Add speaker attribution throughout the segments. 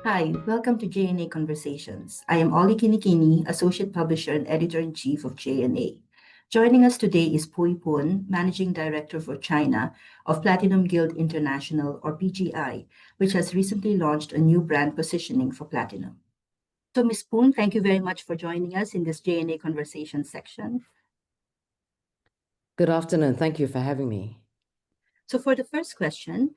Speaker 1: Hi, welcome to JNA Conversations. I am Ollie Kinikini, Associate Publisher and Editor-in-Chief of JNA. Joining us today is Pui Poon, Managing Director for China of Platinum Guild International, or PGI, which has recently launched a new brand positioning for platinum. So, Ms. Poon, thank you very much for joining us in this JNA Conversation section.
Speaker 2: Good afternoon. Thank you for having me.
Speaker 1: So for the first question,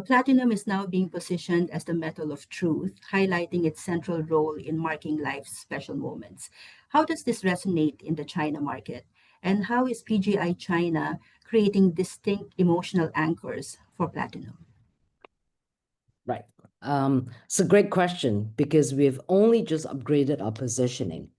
Speaker 1: platinum is now being positioned as the metal of truth, highlighting its central role in marking life's special moments. How does this resonate in the China market? And how is PGI China creating distinct emotional anchors for platinum?
Speaker 2: Right. It's a great question because we've only just upgraded our positioning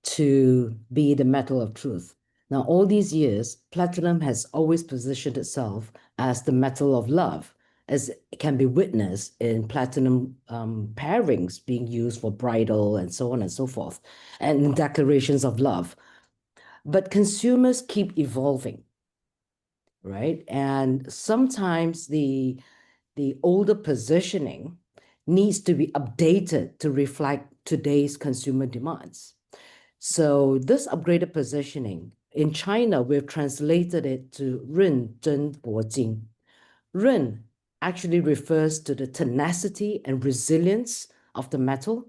Speaker 2: to be the metal of truth. Now, all these years, platinum has always positioned itself as the metal of love, as it can be witnessed in platinum pairings being used for bridal and so on and so forth, and declarations of love. But consumers keep evolving, right? And sometimes the older positioning needs to be updated to reflect today's consumer demands. So this upgraded positioning in China, we've translated it to 认真铂金. Ren actually refers to the tenacity and resilience of the metal.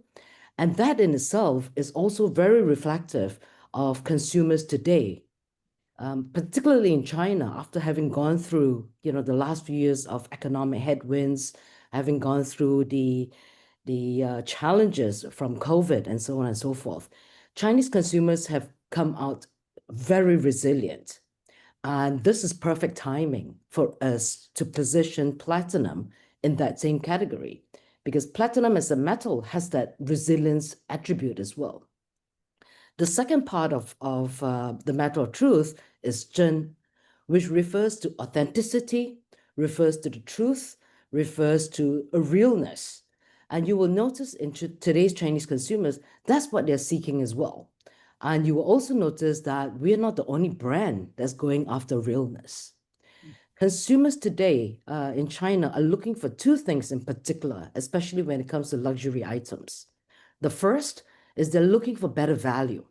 Speaker 2: And that in itself is also very reflective of consumers today, particularly in China, after having gone through, the last few years of economic headwinds, having gone through the challenges from COVID and so on and so forth. Chinese consumers have come out very resilient. And this is perfect timing for us to position platinum in that same category, because platinum as a metal has that resilience attribute as well. The second part of the matter of truth is zhen, which refers to authenticity, refers to the truth, refers to a realness. And you will notice in today's Chinese consumers, that's what they're seeking as well. And you will also notice that we're not the only brand that's going after realness. Consumers today in China are looking for two things in particular, especially when it comes to luxury items. The first is they're looking for better value.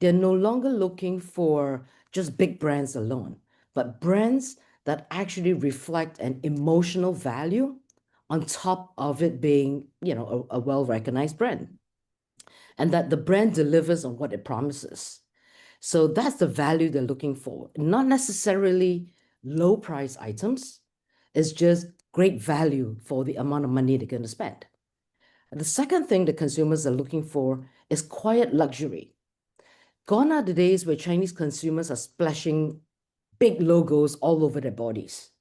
Speaker 2: They're no longer looking for just big brands alone, but brands that actually reflect an emotional value on top of it being, a well-recognized brand, and that the brand delivers on what it promises. So that's the value they're looking for, not necessarily low price items. It's just great value for the amount of money they're going to spend. And the second thing that consumers are looking for is quiet luxury. Gone are the days where Chinese consumers are splashing big logos all over their bodies,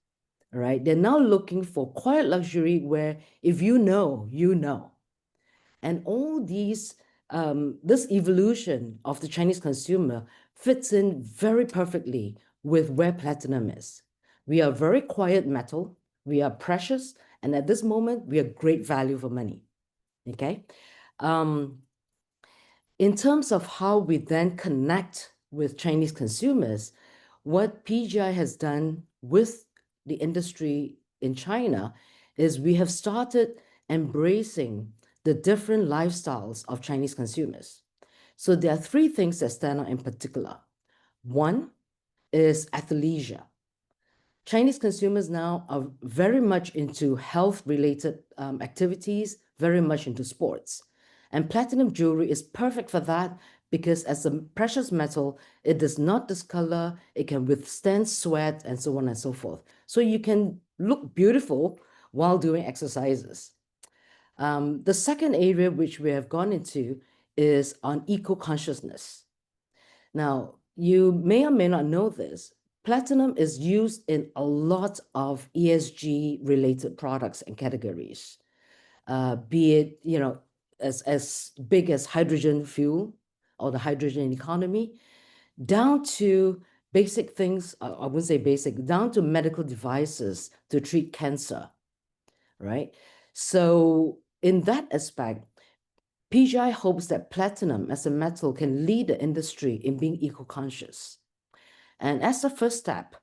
Speaker 2: right? They're now looking for quiet luxury where if you know, you know. And all these, this evolution of the Chinese consumer fits in very perfectly with where platinum is. We are very quiet metal, we are precious, and at this moment, we are great value for money, okay? In terms of how we then connect with Chinese consumers, what PGI has done with the industry in China is we have started embracing the different lifestyles of Chinese consumers. So there are three things that stand out in particular. One is athleisure. Chinese consumers now are very much into health-related activities, very much into sports. And platinum jewelry is perfect for that because as a precious metal, it does not discolor, it can withstand sweat, and so on and so forth. So you can look beautiful while doing exercises. The second area which we have gone into is on eco-consciousness. Now, you may or may not know this, platinum is used in a lot of ESG-related products and categories, be it, as big as hydrogen fuel or the hydrogen economy, down to basic things, I wouldn't say basic, down to medical devices to treat cancer, right? So in that aspect, PGI hopes that platinum as a metal can lead the industry in being eco-conscious. And as the first step,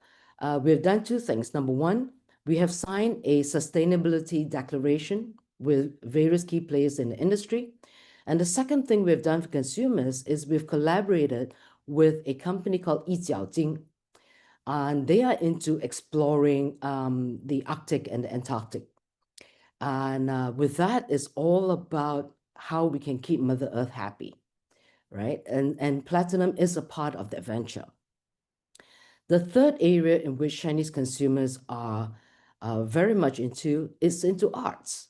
Speaker 2: we've done two things. Number one, we have signed a sustainability declaration with various key players in the industry. And the second thing we've done for consumers is we've collaborated with a company called Yijiaojing, and they are into exploring the Arctic and the Antarctic. And with that, it's all about how we can keep Mother Earth happy, right? And platinum is a part of the adventure. The third area in which Chinese consumers are very much into is into arts.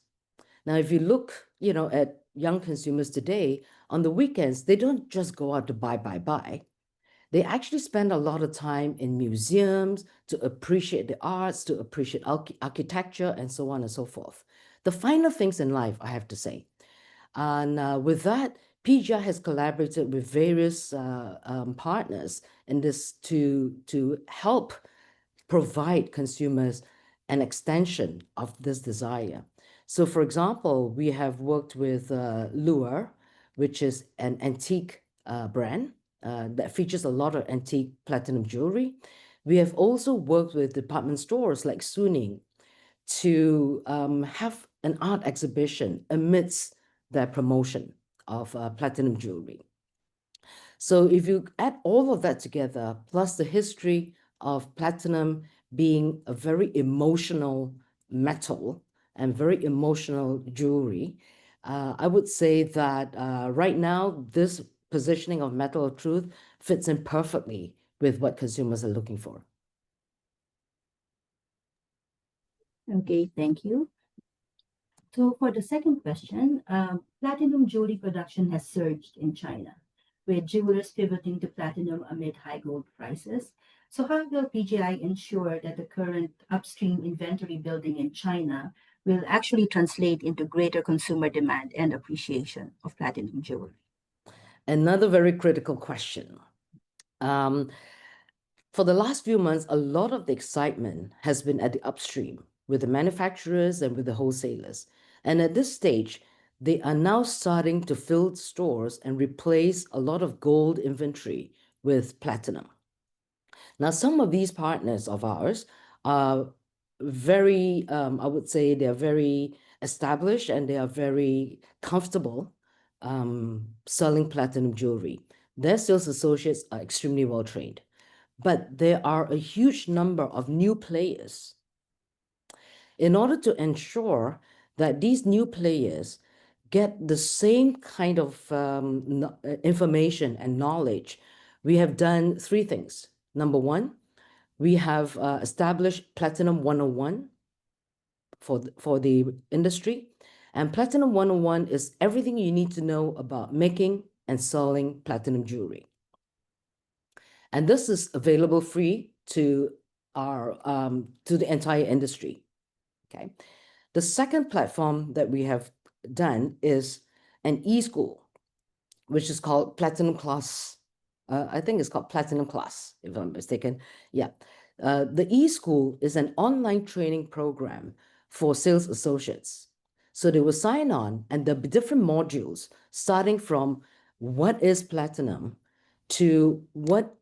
Speaker 2: Now, if you look, at young consumers today, on the weekends, they don't just go out to buy. They actually spend a lot of time in museums to appreciate the arts, to appreciate architecture, and so on and so forth. The finer things in life, I have to say. And with that, PGI has collaborated with various partners in this to help provide consumers an extension of this desire. So, for example, we have worked with Lure, which is an antique brand that features a lot of antique platinum jewelry. We have also worked with department stores like Suning to have an art exhibition amidst their promotion of platinum jewelry. So if you add all of that together, plus the history of platinum being a very emotional metal and very emotional jewelry, I would say that right now, this positioning of metal of truth fits in perfectly with what consumers are looking for.
Speaker 1: Okay, thank you. So for the second question, platinum jewelry production has surged in China, with jewelers pivoting to platinum amid high gold prices. So how will PGI ensure that the current upstream inventory building in China will actually translate into greater consumer demand and appreciation of platinum jewelry?
Speaker 2: Another very critical question. For the last few months, a lot of the excitement has been at the upstream with the manufacturers and with the wholesalers. And at this stage, they are now starting to fill stores and replace a lot of gold inventory with platinum. Now, some of these partners of ours are very, I would say they're very established and they are very comfortable selling platinum jewelry. Their sales associates are extremely well trained. But there are a huge number of new players. In order to ensure that these new players get the same kind of information and knowledge, we have done three things. Number one, we have established Platinum 101 for the industry. And Platinum 101 is everything you need to know about making and selling platinum jewelry. And this is available free to the entire industry. Okay. The second platform that we have done is an e-school, which is called Platinum Class. I think it's called Platinum Class, if I'm mistaken. Yeah. The e-school is an online training program for sales associates. So they will sign on and there'll be different modules starting from what is platinum to what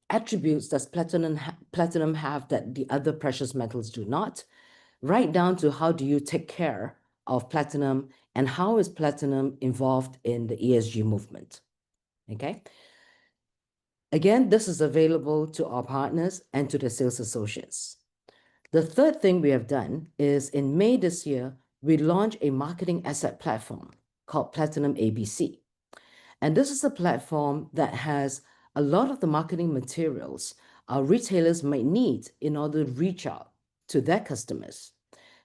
Speaker 2: attributes does platinum have that the other precious metals do not, right down to how do you take care of platinum and how is platinum involved in the ESG movement. Okay. Again, this is available to our partners and to the sales associates. The third thing we have done is in May this year, we launched a marketing asset platform called Platinum ABC. And this is a platform that has a lot of the marketing materials our retailers might need in order to reach out to their customers.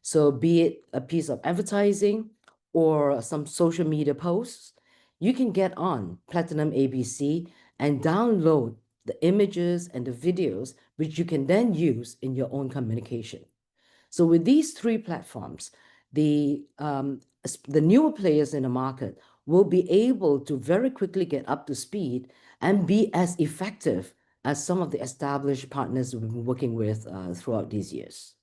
Speaker 2: So be it a piece of advertising or some social media posts, you can get on Platinum ABC and download the images and the videos, which you can then use in your own communication. So with these three platforms, the newer players in the market will be able to very quickly get up to speed and be as effective as some of the established partners we've been working with throughout these years.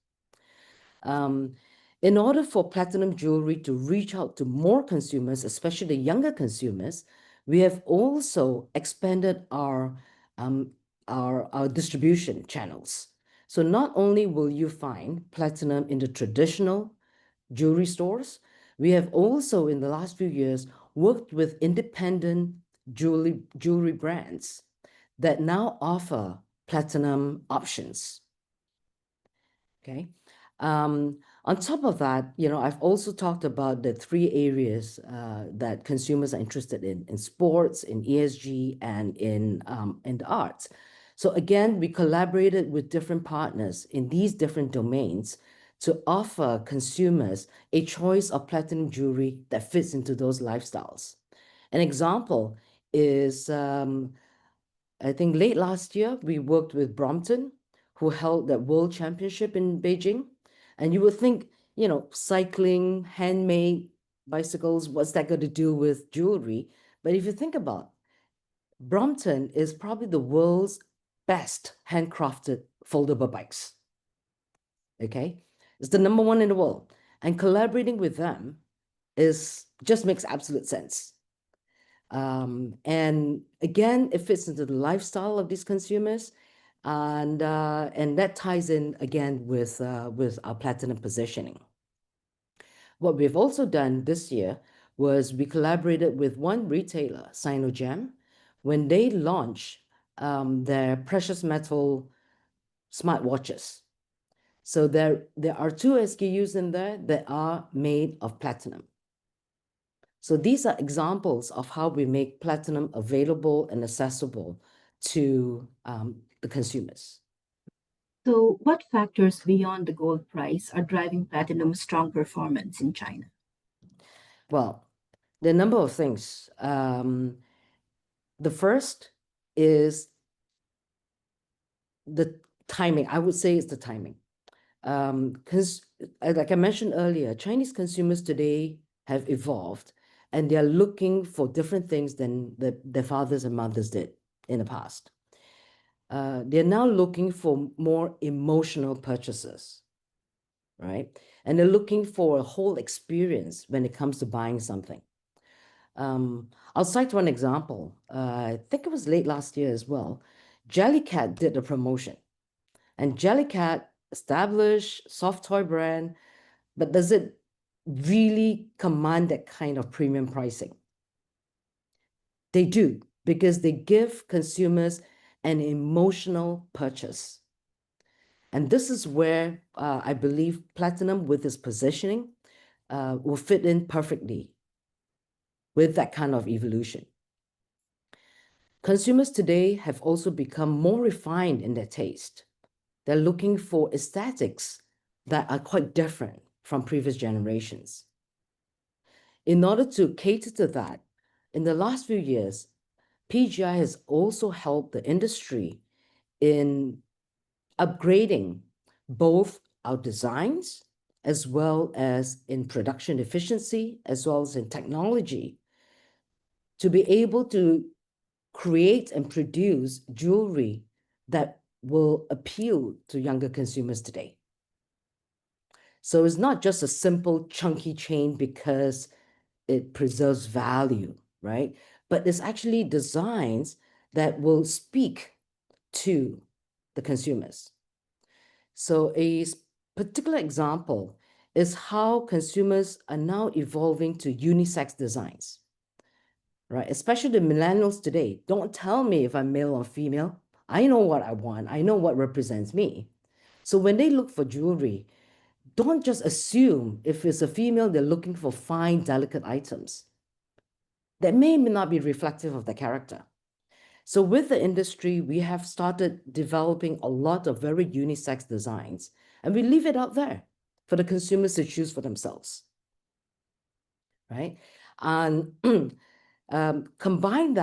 Speaker 2: In order for platinum jewelry to reach out to more consumers, especially younger consumers, we have also expanded our distribution channels. So not only will you find platinum in the traditional jewelry stores, We have also, in the last few years, worked with independent jewelry brands that now offer platinum options. Okay. On top of that, I've also talked about the three areas that consumers are interested in sports, in ESG, and in the arts. So again, we collaborated with different partners in these different domains to offer consumers a choice of platinum jewelry that fits into those lifestyles. An example is, I think late last year, we worked with Brompton, who held that World Championship in Beijing. And you would think, cycling, handmade bicycles, what's that got to do with jewelry? But if you think about Brompton is probably the world's best handcrafted foldable bikes. Okay? It's the number one in the world. And collaborating with them just makes absolute sense. And again, it fits into the lifestyle of these consumers. And that ties in again with our platinum positioning. What we've also done this year was we collaborated with one retailer, Sinogem, when they launched their precious metal smartwatches. So there are two SKUs in there that are made of platinum. So these are examples of how we make platinum available and accessible to the consumers.
Speaker 1: So, what factors beyond the gold price are driving platinum's strong performance in China?
Speaker 2: Well, there are a number of things. The first is the timing. I would say it's the timing. Because, like I mentioned earlier, Chinese consumers today have evolved and they are looking for different things than their fathers and mothers did in the past. They're now looking for more emotional purchases, right? And they're looking for a whole experience when it comes to buying something. I'll cite one example. I think it was late last year as well. Jellycat did a promotion, and Jellycat established soft toy brand, but does it really command that kind of premium pricing? They do, because they give consumers an emotional purchase. And this is where I believe platinum, with its positioning, will fit in perfectly with that kind of evolution. Consumers today have also become more refined in their taste. They're looking for aesthetics that are quite different from previous generations. In order to cater to that, in the last few years, PGI has also helped the industry in upgrading both our designs as well as in production efficiency, as well as in technology, to be able to create and produce jewelry that will appeal to younger consumers today. So it's not just a simple chunky chain because it preserves value, right? But it's actually designs that will speak to the consumers. So a particular example is how consumers are now evolving to unisex designs, right? Especially the millennials today. Don't tell me if I'm male or female. I know what I want. I know what represents me. So when they look for jewelry, don't just assume if it's a female, they're looking for fine, delicate items that may not be reflective of their character. So with the industry, we have started developing a lot of very unisex designs, and we leave it out there for the consumers to choose for themselves, right? And combine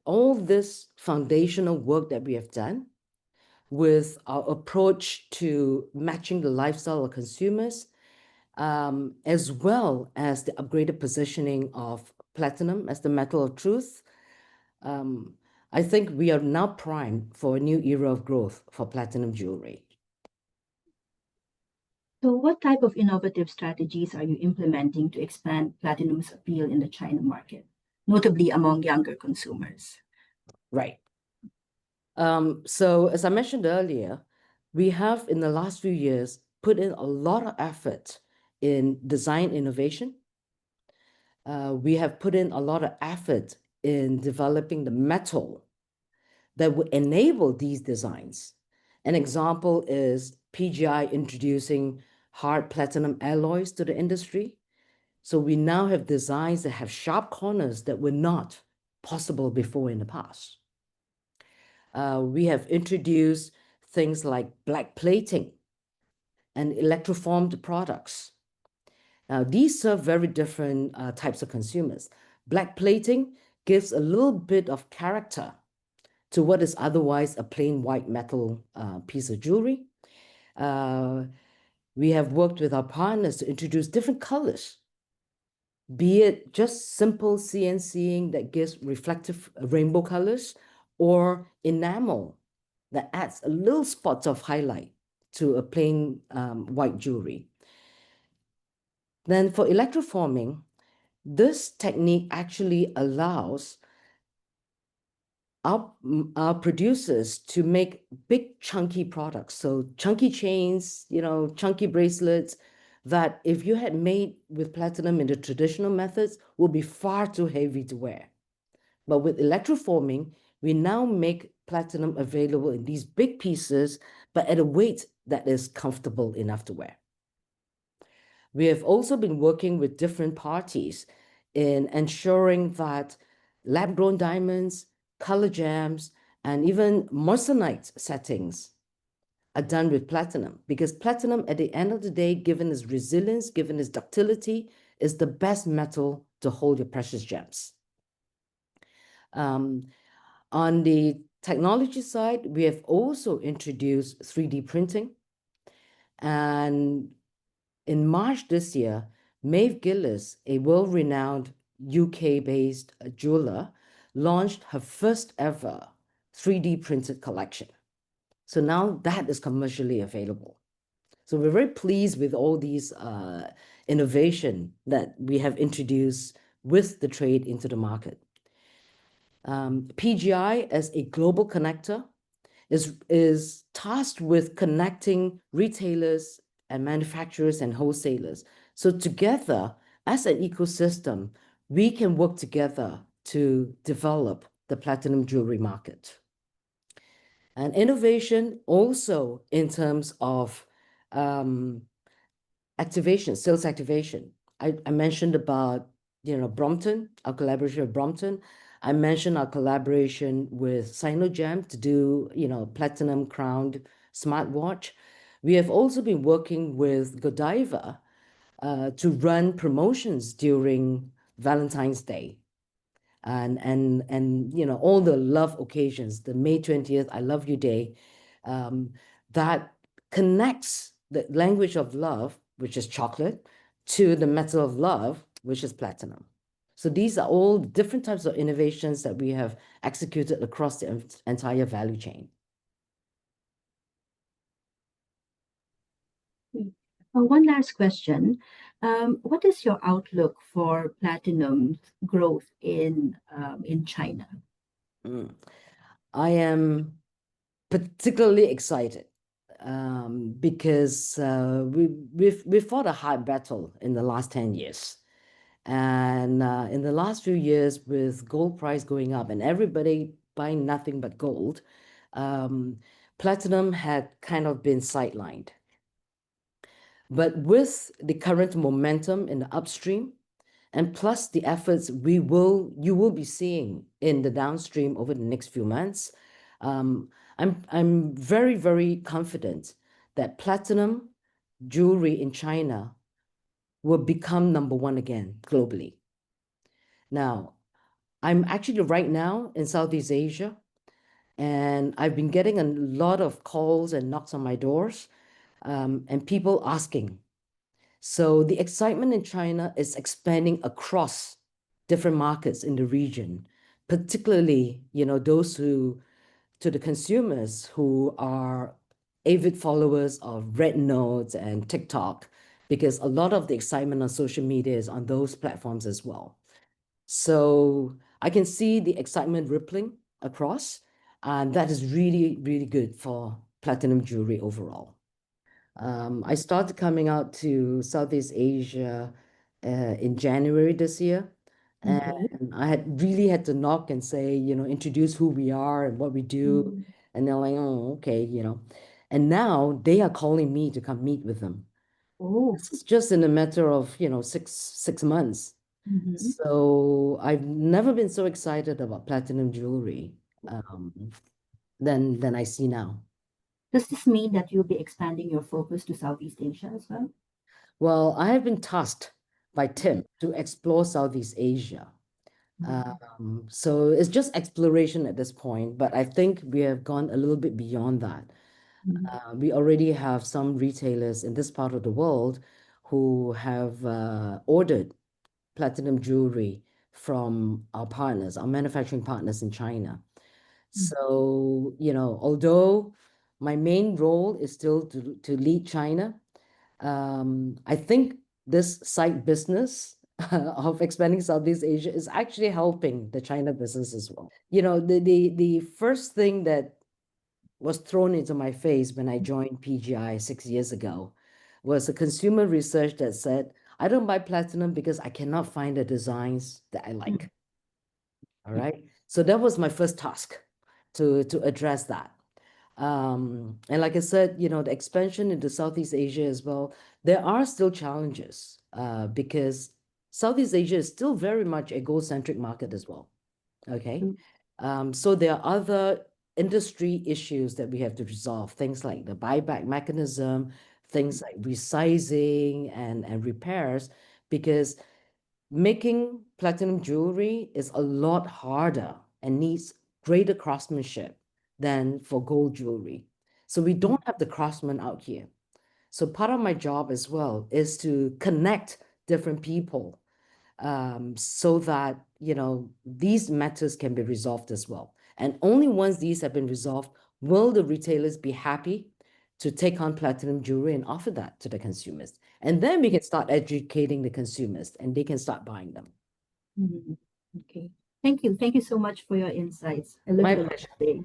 Speaker 2: all this foundational work that we have done with our approach to matching the lifestyle of consumers, as well as the upgraded positioning of platinum as the metal of truth. I think we are now primed for a new era of growth for platinum jewelry.
Speaker 1: So, what type of innovative strategies are you implementing to expand platinum's appeal in the China market, notably among younger consumers?
Speaker 2: Right. So as I mentioned earlier, we have in the last few years put in a lot of effort in design innovation. We have put in a lot of effort in developing the metal that would enable these designs. An example is PGI introducing hard platinum alloys to the industry. So we now have designs that have sharp corners that were not possible before in the past. We have introduced things like black plating and electroformed products. Now, these serve very different types of consumers. Black plating gives a little bit of character to what is otherwise a plain white metal piece of jewelry. We have worked with our partners to introduce different colors, be it just simple CNCing that gives reflective rainbow colors, or enamel that adds a little spot of highlight to a plain white jewelry. Then for electroforming, this technique actually allows our producers to make big chunky products. So chunky chains, chunky bracelets that if you had made with platinum in the traditional methods would be far too heavy to wear. But with electroforming, we now make platinum available in these big pieces, but at a weight that is comfortable enough to wear. We have also been working with different parties in ensuring that lab-grown diamonds, color gems, and even moissanite settings are done with platinum, because platinum, at the end of the day, given its resilience, given its ductility, is the best metal to hold your precious gems. On the technology side, we have also introduced 3D printing. And in March this year, Maeve Gillis, a world-renowned UK-based jeweler, launched her first ever 3D printed collection. So now that is commercially available. So we're very pleased with all these innovation that we have introduced with the trade into the market. PGI, as a global connector, is tasked with connecting retailers and manufacturers and wholesalers. So together, as an ecosystem, we can work together to develop the platinum jewelry market. And innovation also in terms of activation, sales activation. I mentioned about, Brompton, our collaboration with Brompton. I mentioned our collaboration with Sinogem to do, platinum crowned smartwatch. We have also been working with Godiva to run promotions during Valentine's Day and all the love occasions, the May 20th, I Love You Day, that connects the language of love, which is chocolate, to the metal of love, which is platinum. So these are all different types of innovations that we have executed across the entire value chain.
Speaker 1: One last question. What is your outlook for platinum growth in China?
Speaker 2: I am particularly excited because we've fought a hard battle in the last 10 years. And in the last few years, with gold price going up and everybody buying nothing but gold, platinum had kind of been sidelined. But with the current momentum in the upstream, and plus the efforts you will be seeing in the downstream over the next few months, I'm very, very confident that platinum jewelry in China will become number one again globally. Now, I'm actually right now in Southeast Asia, and I've been getting a lot of calls and knocks on my doors, and people asking. So the excitement in China is expanding across different markets in the region, particularly, those to the consumers who are avid followers of Red Notes and TikTok, because a lot of the excitement on social media is on those platforms as well. So I can see the excitement rippling across, and that is really, really good for platinum jewelry overall. I started coming out to Southeast Asia in January this year.
Speaker 1: Okay.
Speaker 2: And I had really had to knock and say, introduce who we are and what we do.
Speaker 1: Mm.
Speaker 2: And they're like, oh, okay. And now they are calling me to come meet with them.
Speaker 1: Oh.
Speaker 2: This is just in a matter of, six months.
Speaker 1: Mm-hmm.
Speaker 2: So I've never been so excited about platinum jewelry than I see now.
Speaker 1: Does this mean that you'll be expanding your focus to Southeast Asia as well?
Speaker 2: Well, I have been tasked by Tim to explore Southeast Asia.
Speaker 1: Mm-hmm.
Speaker 2: So it's just exploration at this point, but I think we have gone a little bit beyond that. We already have some retailers in this part of the world who have ordered platinum jewelry from our partners, our manufacturing partners in China. So, although my main role is still to lead China, I think this side business of expanding Southeast Asia is actually helping the China business as well. The first thing that was thrown into my face when I joined PGI 6 years ago was a consumer research that said, I don't buy platinum because I cannot find the designs that I like. All right. So that was my first task to address that. And like I said, the expansion into Southeast Asia as well, there are still challenges because Southeast Asia is still very much a gold-centric market as well. Okay. So there are other industry issues that we have to resolve, things like the buyback mechanism, things like resizing and repairs, because making platinum jewelry is a lot harder and needs greater craftsmanship than for gold jewelry. So we don't have the craftsmen out here. So part of my job as well is to connect different people so that, these matters can be resolved as well. And only once these have been resolved will the retailers be happy to take on platinum jewelry and offer that to the consumers. And then we can start educating the consumers and they can start buying them.
Speaker 1: Mhm. Okay. Thank you. Thank you so much for your insights. I learned
Speaker 2: My
Speaker 1: a lot
Speaker 2: pleasure.
Speaker 1: today.